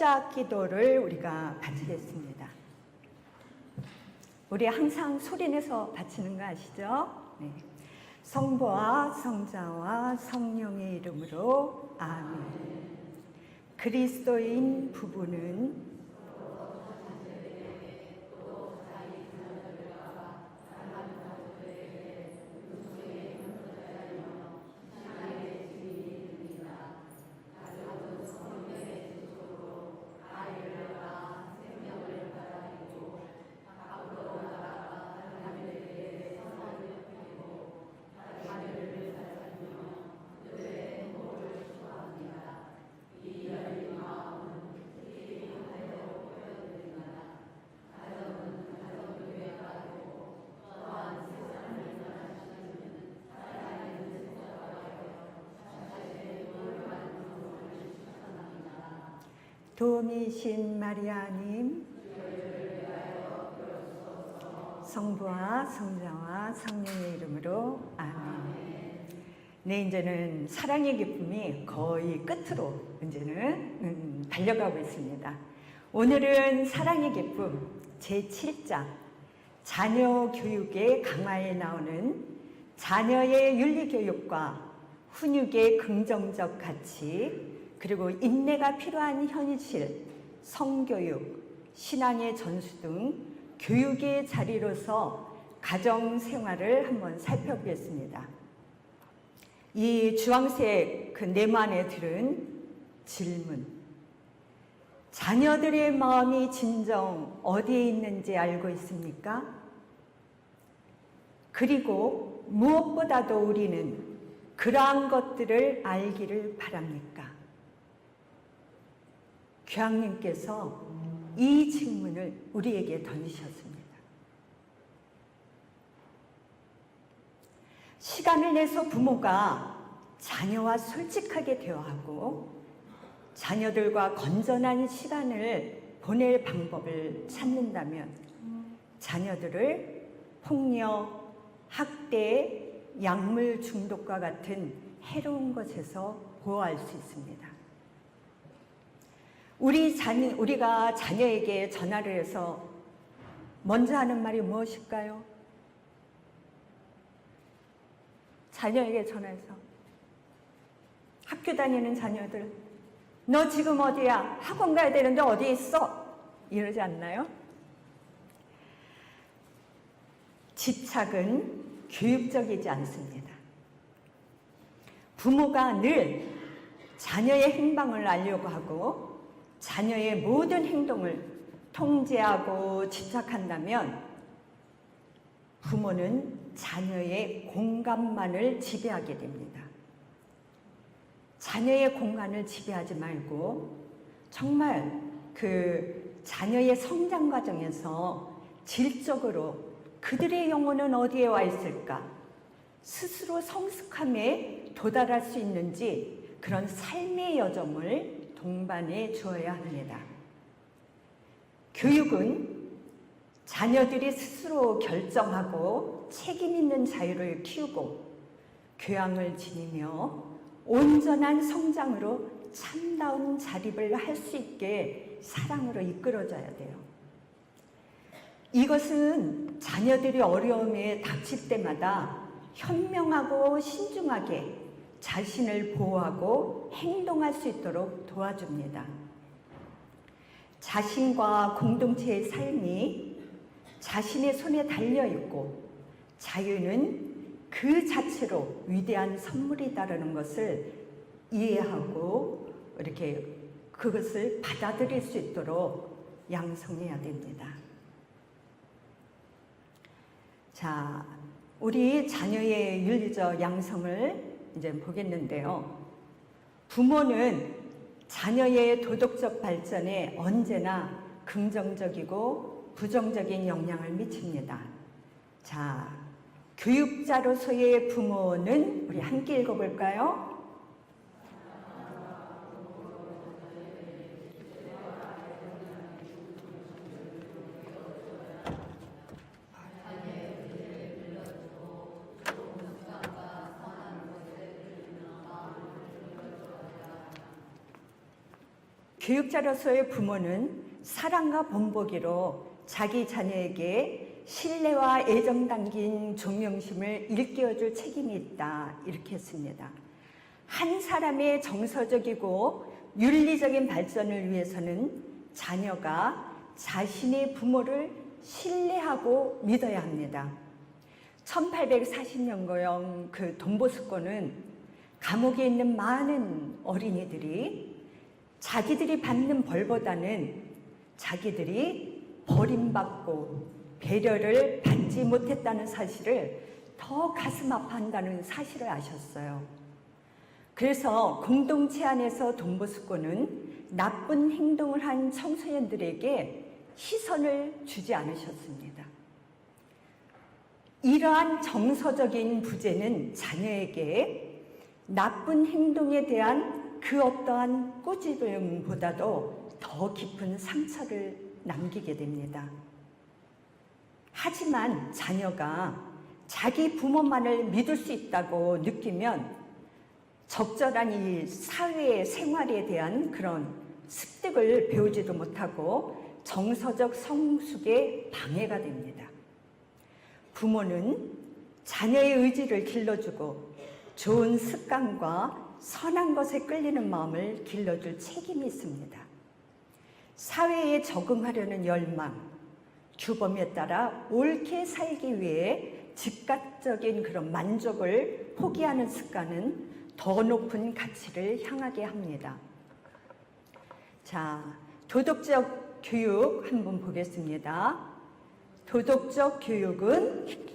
시작 기도를 우리가 바치겠습니다. 우리 항상 소리내서 바치는 거 아시죠? 네. 성부와 성자와 성령의 이름으로 아멘. 그리스도인 부부는 도우미신 마리아님, 성부와 성자와 성령의 이름으로 아멘. 네, 이제는 사랑의 기쁨이 거의 끝으로 이제는 달려가고 있습니다. 오늘은 사랑의 기쁨 제7장 자녀 교육의 강화에 나오는 자녀의 윤리교육과 훈육의 긍정적 가치, 그리고 인내가 필요한 현실, 성교육, 신앙의 전수 등 교육의 자리로서 가정생활을 한번 살펴보겠습니다. 이 주황색 그 네모안에 들은 질문, 자녀들의 마음이 진정 어디에 있는지 알고 있습니까? 그리고 무엇보다도 우리는 그러한 것들을 알기를 바랍니까? 교황님께서 이 질문을 우리에게 던지셨습니다. 시간을 내서 부모가 자녀와 솔직하게 대화하고 자녀들과 건전한 시간을 보낼 방법을 찾는다면 자녀들을 폭력, 학대, 약물 중독과 같은 해로운 것에서 보호할 수 있습니다. 우리가 자녀에게 전화를 해서 먼저 하는 말이 무엇일까요? 자녀에게 전화해서 학교 다니는 자녀들, 너 지금 어디야? 학원 가야 되는데 어디 있어? 이러지 않나요? 집착은 교육적이지 않습니다. 부모가 늘 자녀의 행방을 알려고 하고 자녀의 모든 행동을 통제하고 집착한다면 부모는 자녀의 공간만을 지배하게 됩니다. 자녀의 공간을 지배하지 말고 정말 그 자녀의 성장 과정에서 질적으로 그들의 영혼은 어디에 와 있을까? 스스로 성숙함에 도달할 수 있는지 그런 삶의 여정을 동반해 주어야 합니다. 교육은 자녀들이 스스로 결정하고 책임 있는 자유를 키우고 교양을 지니며 온전한 성장으로 참다운 자립을 할 수 있게 사랑으로 이끌어줘야 돼요. 이것은 자녀들이 어려움에 닥칠 때마다 현명하고 신중하게 자신을 보호하고 행동할 수 있도록 도와줍니다. 자신과 공동체의 삶이 자신의 손에 달려있고 자유는 그 자체로 위대한 선물이다라는 것을 이해하고 이렇게 그것을 받아들일 수 있도록 양성해야 됩니다. 자, 우리 자녀의 윤리적 양성을 이제 보겠는데요. 부모는 자녀의 도덕적 발전에 언제나 긍정적이고 부정적인 영향을 미칩니다. 자, 교육자로서의 부모는 우리 함께 읽어볼까요? 교육자로서의 부모는 사랑과 본보기로 자기 자녀에게 신뢰와 애정 담긴 존경심을 일깨워줄 책임이 있다. 이렇게 했습니다. 한 사람의 정서적이고 윤리적인 발전을 위해서는 자녀가 자신의 부모를 신뢰하고 믿어야 합니다. 1840년경 그 돈보스코는 감옥에 있는 많은 어린이들이 자기들이 받는 벌보다는 자기들이 버림받고 배려를 받지 못했다는 사실을 더 가슴 아파한다는 사실을 아셨어요. 그래서 공동체 안에서 돈보스코는 나쁜 행동을 한 청소년들에게 시선을 주지 않으셨습니다. 이러한 정서적인 부재는 자녀에게 나쁜 행동에 대한 그 어떠한 꾸짖음보다도 더 깊은 상처를 남기게 됩니다. 하지만 자녀가 자기 부모만을 믿을 수 있다고 느끼면 적절한 이 사회 생활에 대한 그런 습득을 배우지도 못하고 정서적 성숙에 방해가 됩니다. 부모는 자녀의 의지를 길러주고 좋은 습관과 선한 것에 끌리는 마음을 길러줄 책임이 있습니다. 사회에 적응하려는 열망, 규범에 따라 옳게 살기 위해 즉각적인 그런 만족을 포기하는 습관은 더 높은 가치를 향하게 합니다. 자, 도덕적 교육 한번 보겠습니다. 도덕적 교육은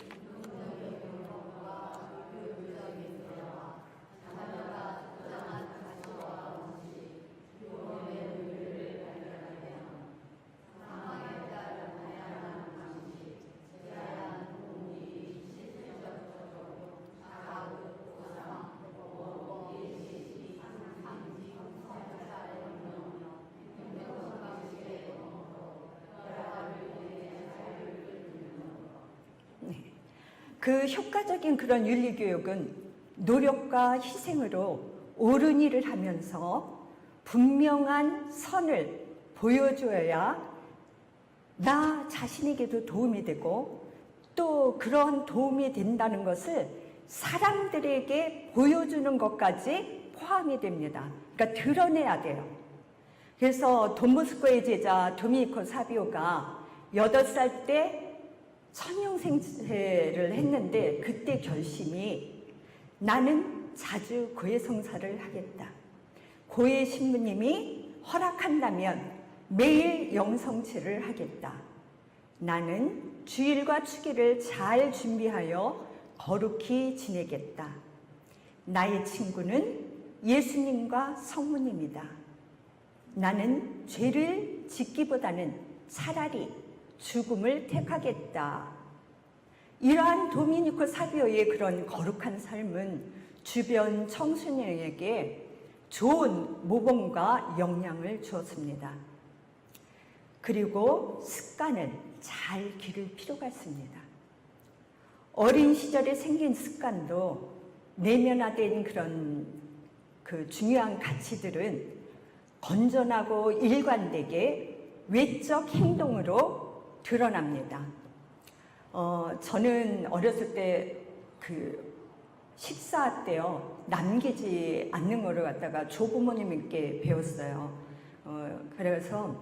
그 효과적인 그런 윤리교육은 노력과 희생으로 옳은 일을 하면서 분명한 선을 보여줘야 나 자신에게도 도움이 되고 또 그런 도움이 된다는 것을 사람들에게 보여주는 것까지 포함이 됩니다. 그러니까 드러내야 돼요. 그래서 돈보스코의 제자 도미니코 사비오가 8살 때 천년생제를 했는데 그때 결심이 나는 자주 고해성사를 하겠다. 고해 신부님이 허락한다면 매일 영성치를 하겠다. 나는 주일과 추기를 잘 준비하여 거룩히 지내겠다. 나의 친구는 예수님과 성모님이다. 나는 죄를 짓기보다는 차라리 죽음을 택하겠다. 이러한 도미니코 사비오의 그런 거룩한 삶은 주변 청소년에게 좋은 모범과 영향을 주었습니다. 그리고 습관을 잘 기를 필요가 있습니다. 어린 시절에 생긴 습관도 내면화된 그런 그 중요한 가치들은 건전하고 일관되게 외적 행동으로 드러납니다. 저는 어렸을 때 그 식사 때요 남기지 않는 거를 갖다가 조부모님께 배웠어요. 그래서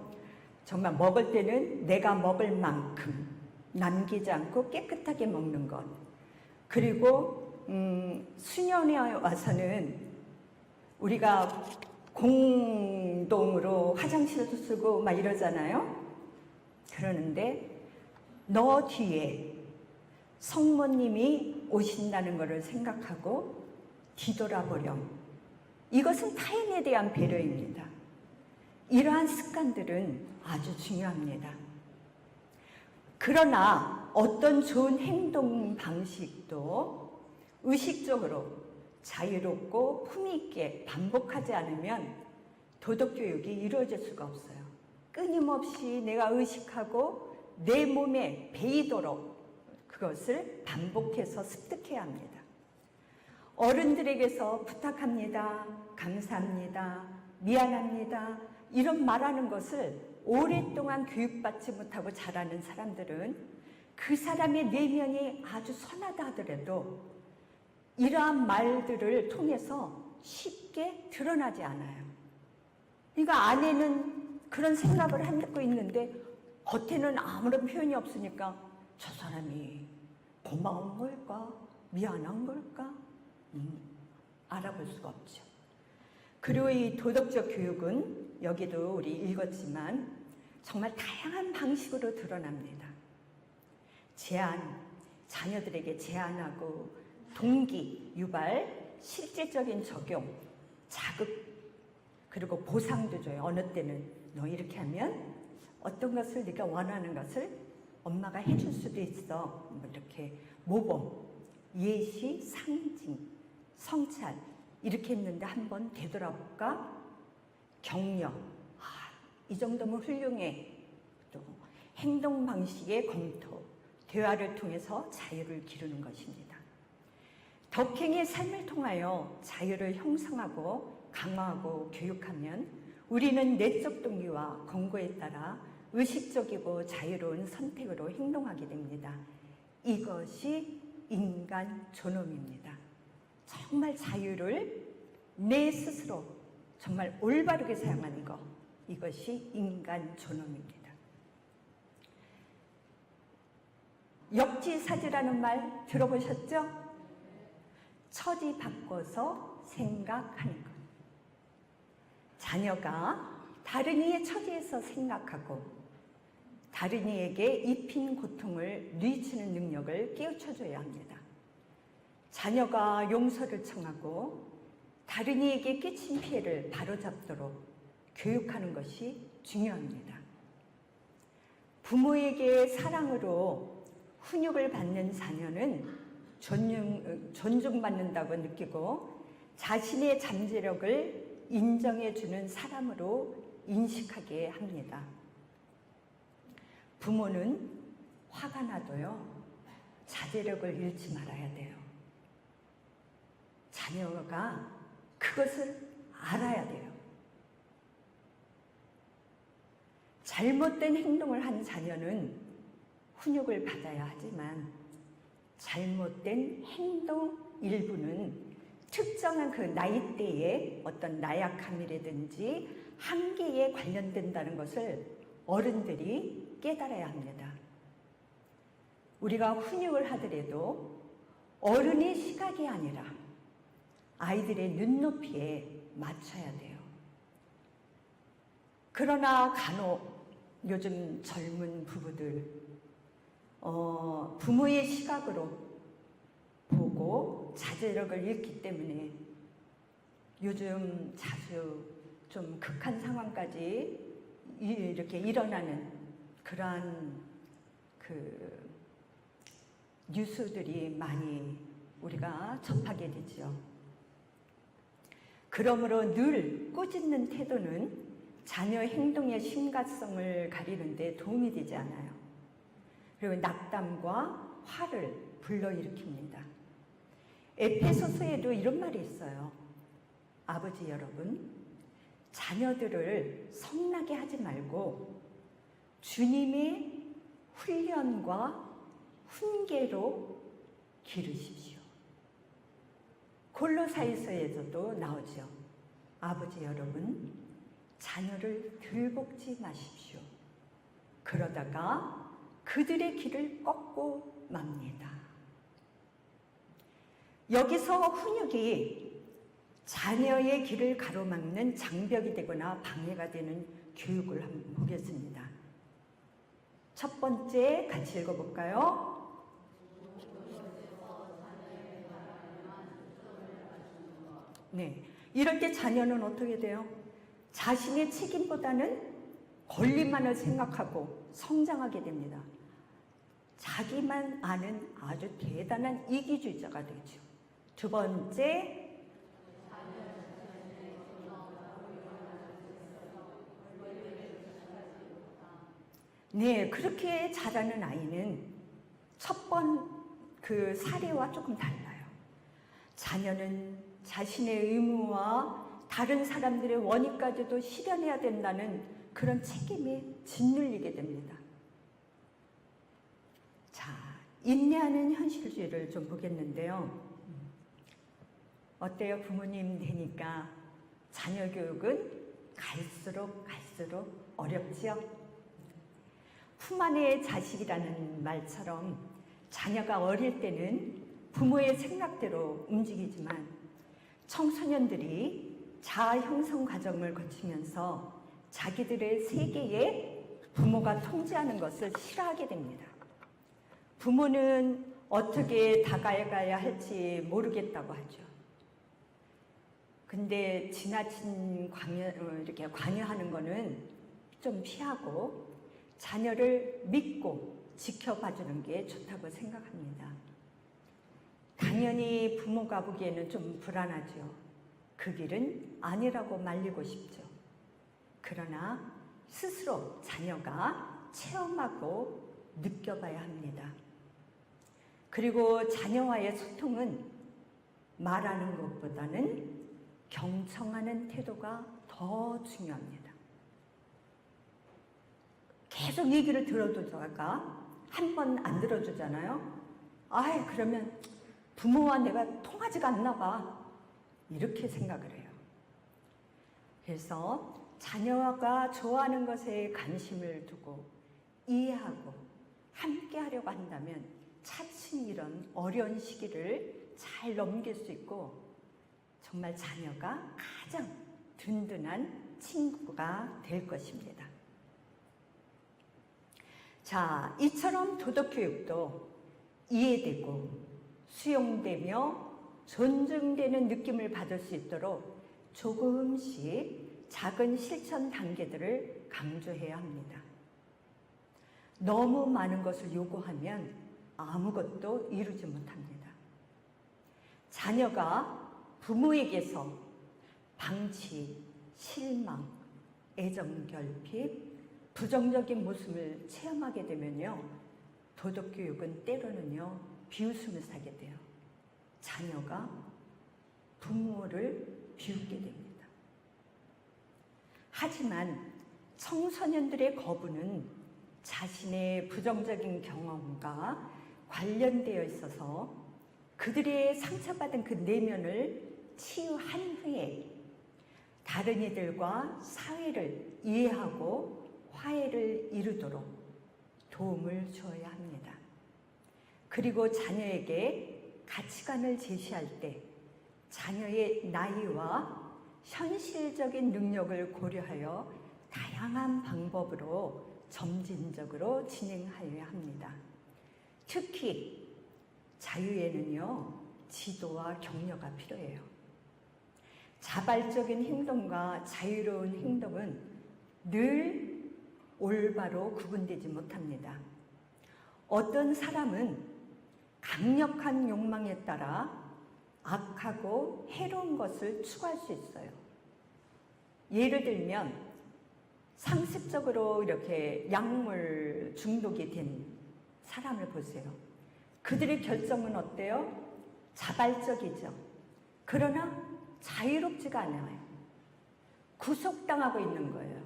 정말 먹을 때는 내가 먹을 만큼 남기지 않고 깨끗하게 먹는 것. 그리고 수년에 와서는 우리가 공동으로 화장실도 쓰고 막 이러잖아요. 그러는데 너 뒤에 성모님이 오신다는 것을 생각하고 뒤돌아보렴. 이것은 타인에 대한 배려입니다. 이러한 습관들은 아주 중요합니다. 그러나 어떤 좋은 행동 방식도 의식적으로 자유롭고 품위 있게 반복하지 않으면 도덕교육이 이루어질 수가 없어요. 끊임없이 내가 의식하고 내 몸에 배이도록 그것을 반복해서 습득해야 합니다. 어른들에게서 부탁합니다. 감사합니다. 미안합니다. 이런 말하는 것을 오랫동안 교육받지 못하고 자라는 사람들은 그 사람의 내면이 아주 선하다 하더라도 이러한 말들을 통해서 쉽게 드러나지 않아요. 그러니까 안에는 그런 생각을 하고 있는데 겉에는 아무런 표현이 없으니까 저 사람이 고마운 걸까? 미안한 걸까? 알아볼 수가 없죠. 그리고 이 도덕적 교육은 여기도 우리 읽었지만 정말 다양한 방식으로 드러납니다. 제안, 자녀들에게 제안하고 동기, 유발, 실질적인 적용, 자극, 그리고 보상도 줘요. 어느 때는 너 이렇게 하면 어떤 것을 네가 원하는 것을 엄마가 해줄 수도 있어. 뭐 이렇게 모범, 예시, 상징, 성찰 이렇게 했는데 한번 되돌아볼까? 격려, 이 정도면 훌륭해. 또 행동 방식의 검토, 대화를 통해서 자유를 기르는 것입니다. 덕행의 삶을 통하여 자유를 형성하고 강화하고 교육하면 우리는 내적 동기와 권고에 따라 의식적이고 자유로운 선택으로 행동하게 됩니다. 이것이 인간 존엄입니다. 정말 자유를 내 스스로 정말 올바르게 사용하는 것, 이것이 인간 존엄입니다. 역지사지라는 말 들어보셨죠? 처지 바꿔서 생각하는 것. 자녀가 다른 이의 처지에서 생각하고 다른 이에게 입힌 고통을 뉘우치는 능력을 깨우쳐줘야 합니다. 자녀가 용서를 청하고 다른 이에게 끼친 피해를 바로잡도록 교육하는 것이 중요합니다. 부모에게 사랑으로 훈육을 받는 자녀는 존중받는다고 느끼고 자신의 잠재력을 인정해주는 사람으로 인식하게 합니다. 부모는 화가 나도요, 자제력을 잃지 말아야 돼요. 자녀가 그것을 알아야 돼요. 잘못된 행동을 한 자녀는 훈육을 받아야 하지만 잘못된 행동 일부는 특정한 그 나이대의 어떤 나약함이라든지 한계에 관련된다는 것을 어른들이 깨달아야 합니다. 우리가 훈육을 하더라도 어른의 시각이 아니라 아이들의 눈높이에 맞춰야 돼요. 그러나 간혹 요즘 젊은 부부들 부모의 시각으로 보고 자제력을 잃기 때문에 요즘 자주 좀 극한 상황까지 이렇게 일어나는 그러한 그 뉴스들이 많이 우리가 접하게 되죠. 그러므로 늘 꾸짖는 태도는 자녀 행동의 심각성을 가리는 데 도움이 되지 않아요. 그리고 낙담과 화를 불러일으킵니다. 에페소서에도 이런 말이 있어요. 아버지 여러분, 자녀들을 성나게 하지 말고 주님의 훈련과 훈계로 기르십시오. 골로새서에서도 나오죠. 아버지 여러분, 자녀를 들볶지 마십시오. 그러다가 그들의 길을 꺾고 맙니다. 여기서 훈육이 자녀의 길을 가로막는 장벽이 되거나 방해가 되는 교육을 한번 보겠습니다. 첫 번째 같이 읽어볼까요? 네, 이럴 때 자녀는 어떻게 돼요? 자신의 책임보다는 권리만을 생각하고 성장하게 됩니다. 자기만 아는 아주 대단한 이기주의자가 되죠. 두 번째, 네, 그렇게 자라는 아이는 첫 번 그 사례와 조금 달라요. 자녀는 자신의 의무와 다른 사람들의 원인까지도 실현해야 된다는 그런 책임에 짓눌리게 됩니다. 자, 인내하는 현실주의를 좀 보겠는데요. 어때요? 부모님 되니까 자녀 교육은 갈수록 어렵지요? 품 안의 자식이라는 말처럼 자녀가 어릴 때는 부모의 생각대로 움직이지만 청소년들이 자아 형성 과정을 거치면서 자기들의 세계에 부모가 통제하는 것을 싫어하게 됩니다. 부모는 어떻게 다가가야 할지 모르겠다고 하죠. 근데 지나친 이렇게 관여하는 거는 좀 피하고 자녀를 믿고 지켜봐 주는 게 좋다고 생각합니다. 당연히 부모가 보기에는 좀 불안하죠. 그 길은 아니라고 말리고 싶죠. 그러나 스스로 자녀가 체험하고 느껴봐야 합니다. 그리고 자녀와의 소통은 말하는 것보다는 경청하는 태도가 더 중요합니다. 계속 얘기를 들어주다가 한 번 안 들어주잖아요. 그러면 부모와 내가 통하지가 않나 봐. 이렇게 생각을 해요. 그래서 자녀가 좋아하는 것에 관심을 두고 이해하고 함께 하려고 한다면 차츰 이런 어려운 시기를 잘 넘길 수 있고 정말 자녀가 가장 든든한 친구가 될 것입니다. 자, 이처럼 도덕교육도 이해되고 수용되며 존중되는 느낌을 받을 수 있도록 조금씩 작은 실천 단계들을 강조해야 합니다. 너무 많은 것을 요구하면 아무것도 이루지 못합니다. 자녀가 부모에게서 방치, 실망, 애정결핍, 부정적인 모습을 체험하게 되면요, 도덕교육은 때로는요 비웃음을 사게 돼요. 자녀가 부모를 비웃게 됩니다. 하지만 청소년들의 거부는 자신의 부정적인 경험과 관련되어 있어서 그들의 상처받은 그 내면을 치유한 후에 다른 이들과 사회를 이해하고 화해를 이루도록 도움을 주어야 합니다. 그리고 자녀에게 가치관을 제시할 때 자녀의 나이와 현실적인 능력을 고려하여 다양한 방법으로 점진적으로 진행하여야 합니다. 특히 자유에는요, 지도와 격려가 필요해요. 자발적인 행동과 자유로운 행동은 늘 올바로 구분되지 못합니다. 어떤 사람은 강력한 욕망에 따라 악하고 해로운 것을 추구할 수 있어요. 예를 들면 상습적으로 이렇게 약물 중독이 된 사람을 보세요. 그들의 결정은 어때요? 자발적이죠. 그러나 자유롭지가 않아요. 구속당하고 있는 거예요.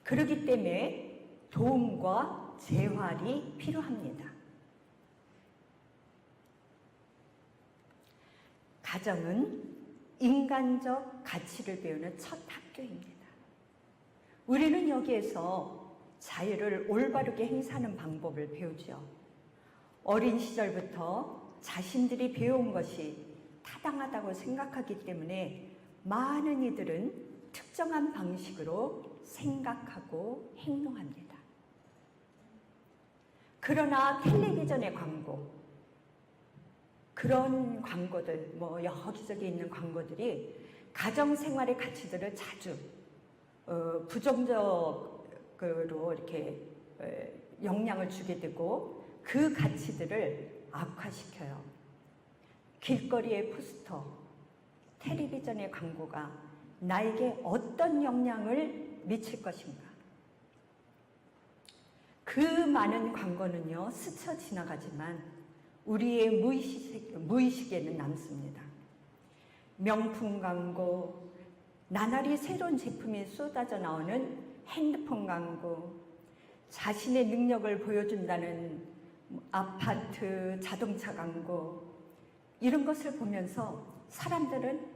그렇기 때문에 도움과 재활이 필요합니다. 가정은 인간적 가치를 배우는 첫 학교입니다. 우리는 여기에서 자유를 올바르게 행사하는 방법을 배우죠. 어린 시절부터 자신들이 배운 것이 타당하다고 생각하기 때문에 많은 이들은 특정한 방식으로 생각하고 행동합니다. 그러나 텔레비전의 광고, 그런 광고들, 여기저기 있는 광고들이 가정생활의 가치들을 자주 부정적으로 이렇게 영향을 주게 되고 그 가치들을 악화시켜요. 길거리의 포스터, 텔레비전의 광고가 나에게 어떤 영향을 미칠 것인가? 그 많은 광고는요, 스쳐 지나가지만 우리의 무의식에는 남습니다. 명품 광고, 나날이 새로운 제품이 쏟아져 나오는 핸드폰 광고, 자신의 능력을 보여준다는 아파트, 자동차 광고, 이런 것을 보면서 사람들은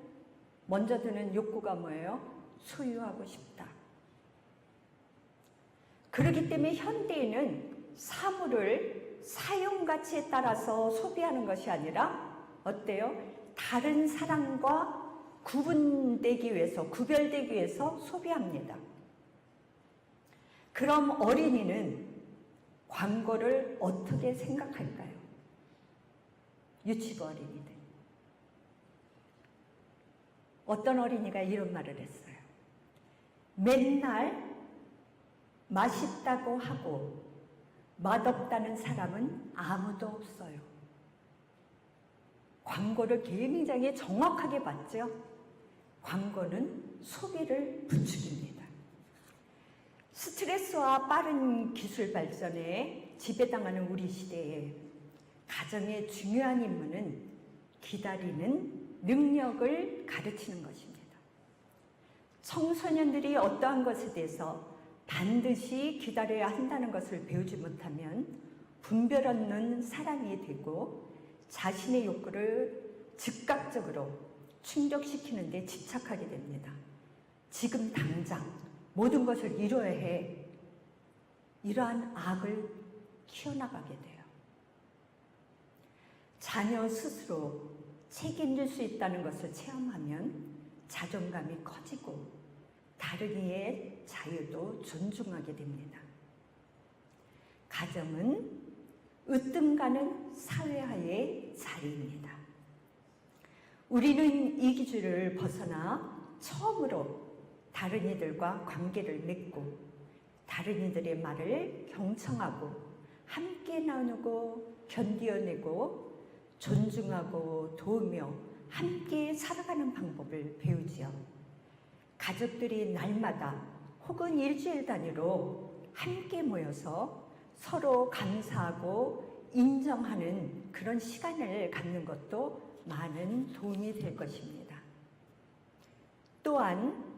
먼저 드는 욕구가 뭐예요? 소유하고 싶다. 그렇기 때문에 현대인은 사물을 사용 가치에 따라서 소비하는 것이 아니라 어때요? 다른 사람과 구분되기 위해서, 구별되기 위해서 소비합니다. 그럼 어린이는 광고를 어떻게 생각할까요? 유치부 어린이들. 어떤 어린이가 이런 말을 했어요. 맨날 맛있다고 하고 맛없다는 사람은 아무도 없어요. 광고를 굉장히 정확하게 봤죠. 광고는 소비를 부추깁니다. 스트레스와 빠른 기술 발전에 지배당하는 우리 시대에 가정의 중요한 임무는 기다리는 능력을 가르치는 것입니다. 청소년들이 어떠한 것에 대해서 반드시 기다려야 한다는 것을 배우지 못하면 분별 없는 사람이 되고 자신의 욕구를 즉각적으로 충족시키는 데 집착하게 됩니다. 지금 당장 모든 것을 이뤄야 해. 이러한 악을 키워나가게 돼요. 자녀 스스로 책임질 수 있다는 것을 체험하면 자존감이 커지고 다른 이의 자유도 존중하게 됩니다. 가정은 으뜸가는 사회화의 자리입니다. 우리는 이 기준을 벗어나 처음으로 다른 이들과 관계를 맺고 다른 이들의 말을 경청하고 함께 나누고 견디어내고 존중하고 도우며 함께 살아가는 방법을 배우지요. 가족들이 날마다 혹은 일주일 단위로 함께 모여서 서로 감사하고 인정하는 그런 시간을 갖는 것도 많은 도움이 될 것입니다. 또한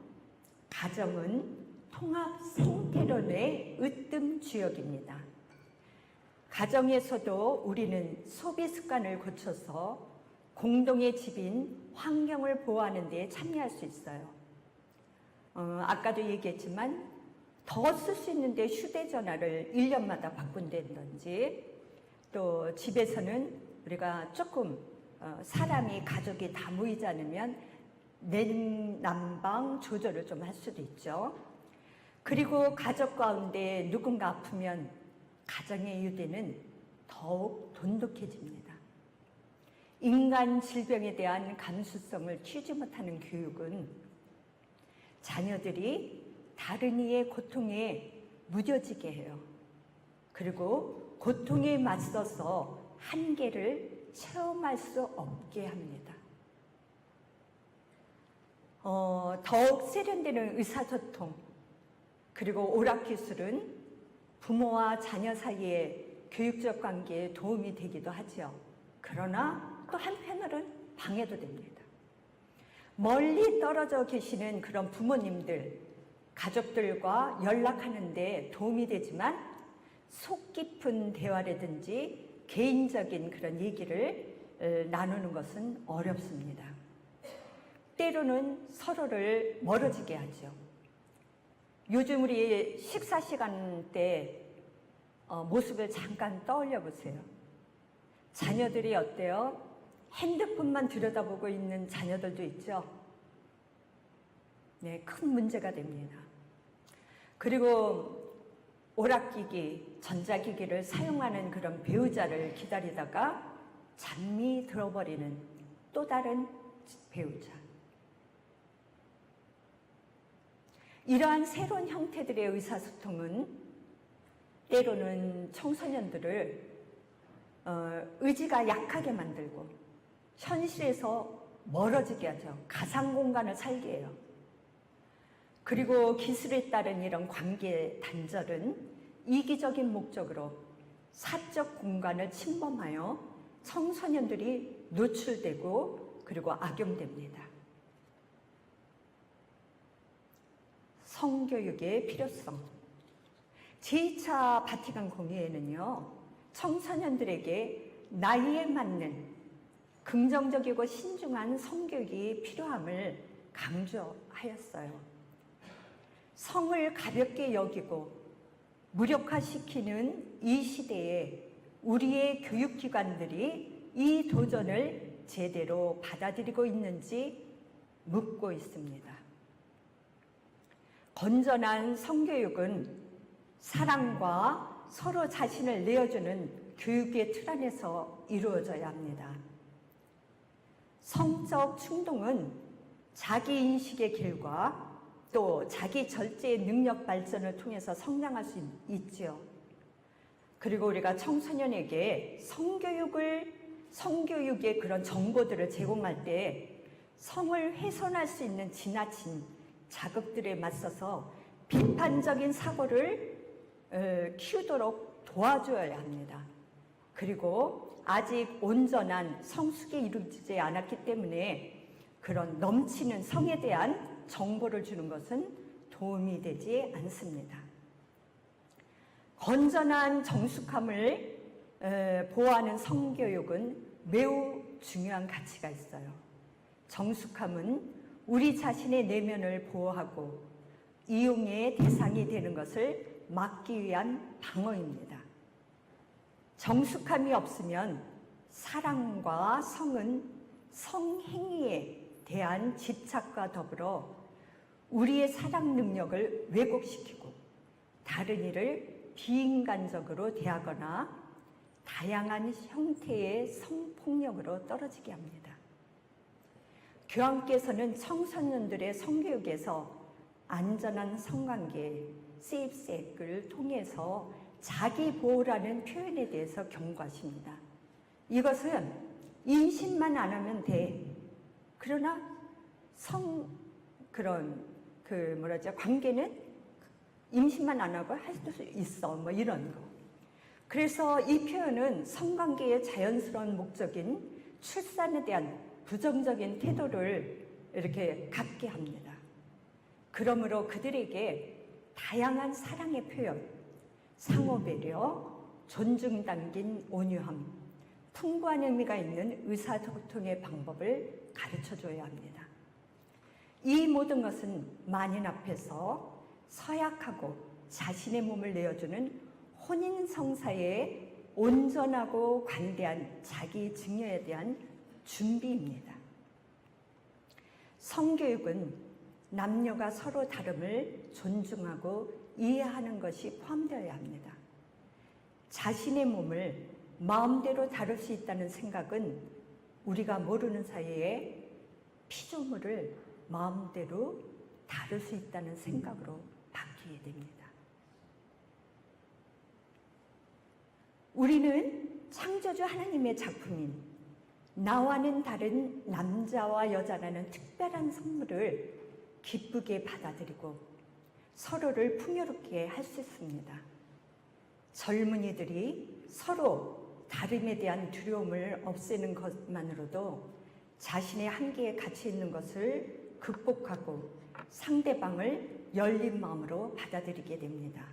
가정은 통합 생태론의 으뜸 주역입니다. 가정에서도 우리는 소비 습관을 고쳐서 공동의 집인 환경을 보호하는 데 참여할 수 있어요. 아까도 얘기했지만 더 쓸 수 있는데 휴대전화를 1년마다 바꾼다든지, 또 집에서는 우리가 조금 사람이 가족이 다 모이지 않으면 냉난방 조절을 좀 할 수도 있죠. 그리고 가족 가운데 누군가 아프면 가정의 유대는 더욱 돈독해집니다. 인간 질병에 대한 감수성을 키우지 못하는 교육은 자녀들이 다른 이의 고통에 무뎌지게 해요. 그리고 고통에 맞서서 한계를 체험할 수 없게 합니다. 더욱 세련되는 의사소통, 그리고 오락기술은 부모와 자녀 사이의 교육적 관계에 도움이 되기도 하죠. 그러나 또 한편으로는 방해도 됩니다. 멀리 떨어져 계시는 그런 부모님들, 가족들과 연락하는 데 도움이 되지만 속 깊은 대화라든지 개인적인 그런 얘기를 나누는 것은 어렵습니다. 때로는 서로를 멀어지게 하죠. 요즘 우리 식사 시간 때 모습을 잠깐 떠올려 보세요. 자녀들이 어때요? 핸드폰만 들여다보고 있는 자녀들도 있죠. 네, 큰 문제가 됩니다. 그리고 오락기기, 전자기기를 사용하는 그런 배우자를 기다리다가 잠이 들어버리는 또 다른 배우자. 이러한 새로운 형태들의 의사소통은 때로는 청소년들을 의지가 약하게 만들고 현실에서 멀어지게 하죠. 가상공간을 살게 해요. 그리고 기술에 따른 이런 관계 단절은 이기적인 목적으로 사적 공간을 침범하여 청소년들이 노출되고 그리고 악용됩니다. 성교육의 필요성. 제2차 바티칸 공회에는요, 청소년들에게 나이에 맞는 긍정적이고 신중한 성교육이 필요함을 강조하였어요. 성을 가볍게 여기고 무력화시키는 이 시대에 우리의 교육기관들이 이 도전을 제대로 받아들이고 있는지 묻고 있습니다. 건전한 성교육은 사랑과 서로 자신을 내어주는 교육의 틀 안에서 이루어져야 합니다. 성적 충동은 자기인식의 길과 또 자기 절제의 능력 발전을 통해서 성장할 수 있지요. 그리고 우리가 청소년에게 성교육의 그런 정보들을 제공할 때 성을 훼손할 수 있는 지나친 자극들에 맞서서 비판적인 사고를 키우도록 도와줘야 합니다. 그리고 아직 온전한 성숙이 이루어지지 않았기 때문에 그런 넘치는 성에 대한 정보를 주는 것은 도움이 되지 않습니다. 건전한 정숙함을 보호하는 성교육은 매우 중요한 가치가 있어요. 정숙함은 우리 자신의 내면을 보호하고 이용의 대상이 되는 것을 막기 위한 방어입니다. 정숙함이 없으면 사랑과 성은 성행위에 대한 집착과 더불어 우리의 사랑 능력을 왜곡시키고 다른 이를 비인간적으로 대하거나 다양한 형태의 성폭력으로 떨어지게 합니다. 교황께서는 청소년들의 성교육에서 안전한 성관계, 세이프섹을 통해서 자기 보호라는 표현에 대해서 경고하십니다. 이것은 임신만 안 하면 돼. 그러나 관계는 임신만 안 하고 할 수 있어. 뭐 이런 거. 그래서 이 표현은 성관계의 자연스러운 목적인 출산에 대한 부정적인 태도를 이렇게 갖게 합니다. 그러므로 그들에게 다양한 사랑의 표현, 상호배려, 존중 담긴 온유함, 풍부한 의미가 있는 의사소통의 방법을 가르쳐줘야 합니다. 이 모든 것은 만인 앞에서 서약하고 자신의 몸을 내어주는 혼인성사의 온전하고 관대한 자기 증여에 대한 준비입니다. 성교육은 남녀가 서로 다름을 존중하고 이해하는 것이 포함되어야 합니다. 자신의 몸을 마음대로 다룰 수 있다는 생각은 우리가 모르는 사이에 피조물을 마음대로 다룰 수 있다는 생각으로 바뀌게 됩니다. 우리는 창조주 하나님의 작품인 나와는 다른 남자와 여자라는 특별한 선물을 기쁘게 받아들이고 서로를 풍요롭게 할 수 있습니다. 젊은이들이 서로 다름에 대한 두려움을 없애는 것만으로도 자신의 한계에 갇혀 있는 것을 극복하고 상대방을 열린 마음으로 받아들이게 됩니다.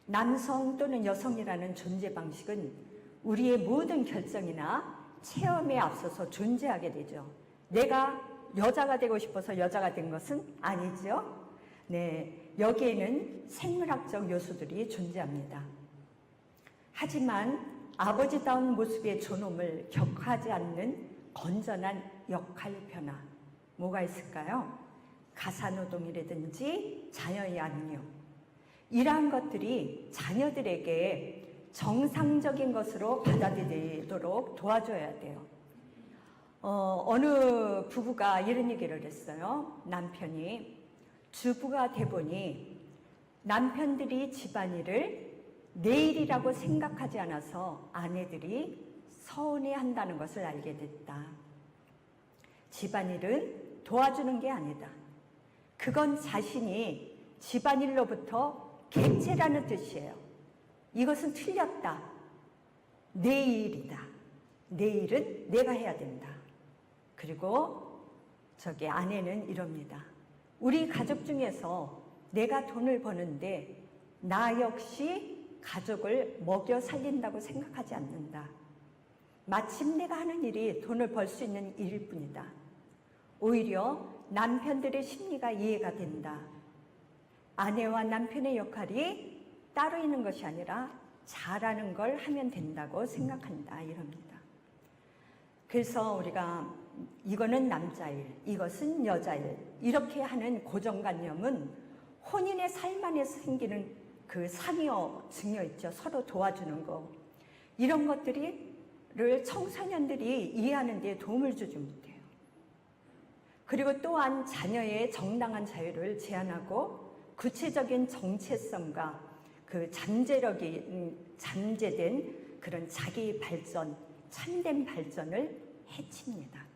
남성 또는 여성이라는 존재 방식은 우리의 모든 결정이나 체험에 앞서서 존재하게 되죠. 내가 여자가 되고 싶어서 여자가 된 것은 아니죠. 네, 여기에는 생물학적 요소들이 존재합니다. 하지만 아버지다운 모습의 존엄을 격하지 않는 건전한 역할 변화, 뭐가 있을까요? 가사노동이라든지 자녀의 양육, 이러한 것들이 자녀들에게 정상적인 것으로 받아들이도록 도와줘야 돼요. 어느 부부가 이런 얘기를 했어요. 남편이 주부가 돼 보니 남편들이 집안일을 내일이라고 생각하지 않아서 아내들이 서운해한다는 것을 알게 됐다. 집안일은 도와주는 게 아니다. 그건 자신이 집안일로부터 객체라는 뜻이에요. 이것은 틀렸다. 내 일이다. 내 일은 내가 해야 된다. 그리고 아내는 이럽니다. 우리 가족 중에서 내가 돈을 버는데 나 역시 가족을 먹여 살린다고 생각하지 않는다. 마침 내가 하는 일이 돈을 벌 수 있는 일일 뿐이다. 오히려 남편들의 심리가 이해가 된다. 아내와 남편의 역할이 따로 있는 것이 아니라 잘하는 걸 하면 된다고 생각한다. 이럽니다. 그래서 우리가 이거는 남자일, 이것은 여자일 이렇게 하는 고정관념은 혼인의 삶 안에서 생기는 그 상여, 증여 있죠. 서로 도와주는 거. 이런 것들을 청소년들이 이해하는 데 도움을 주지 못해요. 그리고 또한 자녀의 정당한 자유를 제한하고 구체적인 정체성과 그 잠재된 그런 자기 발전, 참된 발전을 해칩니다.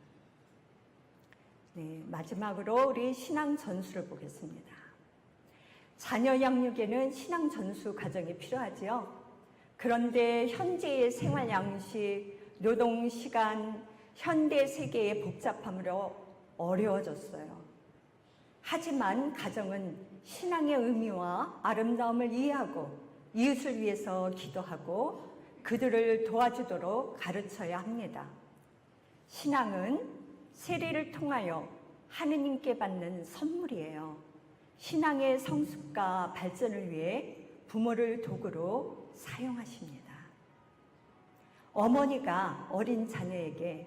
네, 마지막으로 우리 신앙 전수를 보겠습니다. 자녀 양육에는 신앙 전수 과정이 필요하지요. 그런데 현재의 생활 양식, 노동 시간, 현대 세계의 복잡함으로 어려워졌어요. 하지만 가정은 신앙의 의미와 아름다움을 이해하고 이웃을 위해서 기도하고 그들을 도와주도록 가르쳐야 합니다. 신앙은 세례를 통하여 하느님께 받는 선물이에요. 신앙의 성숙과 발전을 위해 부모를 도구로 사용하십니다. 어머니가 어린 자녀에게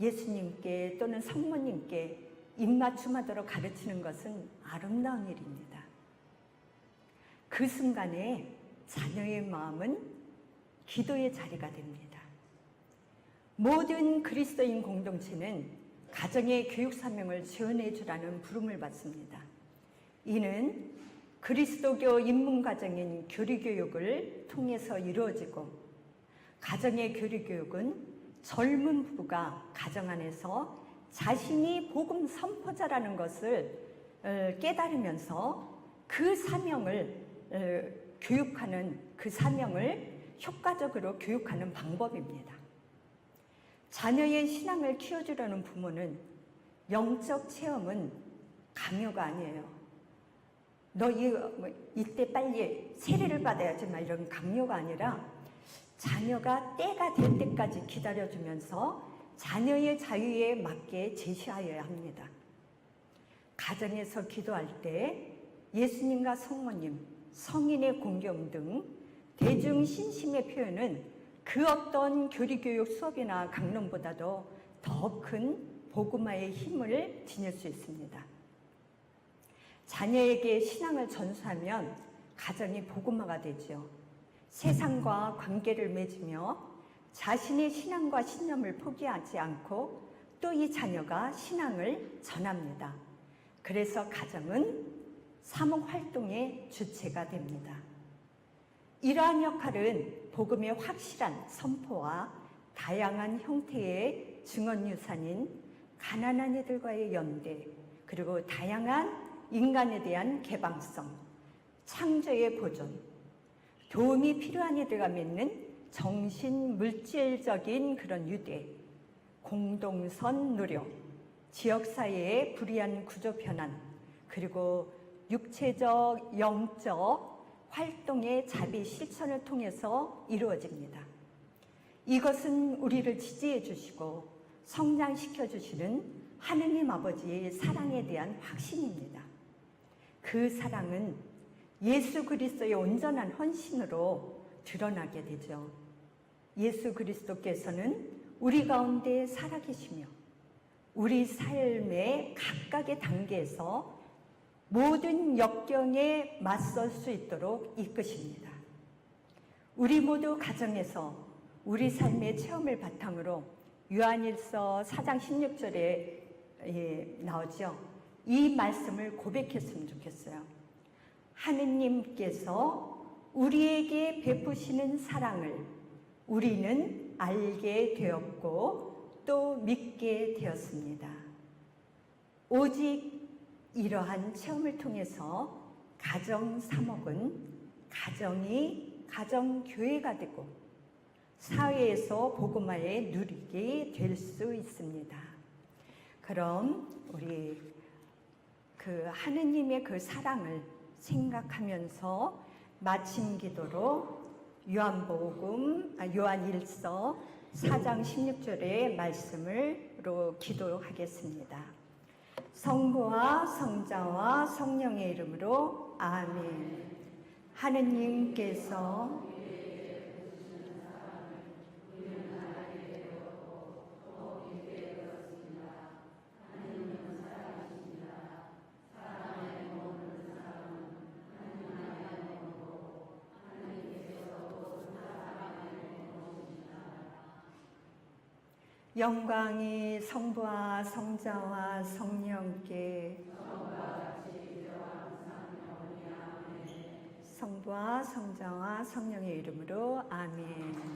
예수님께 또는 성모님께 입맞춤하도록 가르치는 것은 아름다운 일입니다. 그 순간에 자녀의 마음은 기도의 자리가 됩니다. 모든 그리스도인 공동체는 가정의 교육 사명을 지원해 주라는 부름을 받습니다. 이는 그리스도교 입문과정인 교리교육을 통해서 이루어지고 가정의 교리교육은 젊은 부부가 가정 안에서 자신이 복음 선포자라는 것을 깨달으면서 그 사명을 교육하는 그 사명을 효과적으로 교육하는 방법입니다. 자녀의 신앙을 키워주려는 부모는 영적 체험은 강요가 아니에요. 너 이때 빨리 세례를 받아야지 막 이런 강요가 아니라 자녀가 때가 될 때까지 기다려주면서 자녀의 자유에 맞게 제시하여야 합니다. 가정에서 기도할 때 예수님과 성모님, 성인의 공경 등 대중 신심의 표현은 그 어떤 교리교육 수업이나 강론보다도 더 큰 복음화의 힘을 지닐 수 있습니다. 자녀에게 신앙을 전수하면 가정이 복음화가 되죠. 세상과 관계를 맺으며 자신의 신앙과 신념을 포기하지 않고 또 이 자녀가 신앙을 전합니다. 그래서 가정은 사목활동의 주체가 됩니다. 이러한 역할은 복음의 확실한 선포와 다양한 형태의 증언유산인 가난한 이들과의 연대, 그리고 다양한 인간에 대한 개방성, 창조의 보존, 도움이 필요한 이들과 맺는 정신 물질적인 그런 유대, 공동선 노력, 지역사회의 불이한 구조 변환, 그리고 육체적, 영적 활동의 자비 실천을 통해서 이루어집니다. 이것은 우리를 지지해 주시고 성장시켜 주시는 하느님 아버지의 사랑에 대한 확신입니다. 그 사랑은 예수 그리스도의 온전한 헌신으로 드러나게 되죠. 예수 그리스도께서는 우리 가운데 살아계시며 우리 삶의 각각의 단계에서 모든 역경에 맞설 수 있도록 이끄십니다. 우리 모두 가정에서 우리 삶의 체험을 바탕으로 요한일서 4장 16절에 나오죠. 이 말씀을 고백했으면 좋겠어요. 하느님께서 우리에게 베푸시는 사랑을 우리는 알게 되었고 또 믿게 되었습니다. 오직 이러한 체험을 통해서 가정 사목은 가정이 가정교회가 되고 사회에서 복음화에 누리게 될 수 있습니다. 그럼 우리 그 하느님의 그 사랑을 생각하면서 마침 기도로 요한 1서 4장 16절의 말씀으로 기도하겠습니다. 성부와 성자와 성령의 이름으로 아멘. 하느님께서 영광이 성부와 성자와 성령께 성부와 성자와 성령의 이름으로 아멘.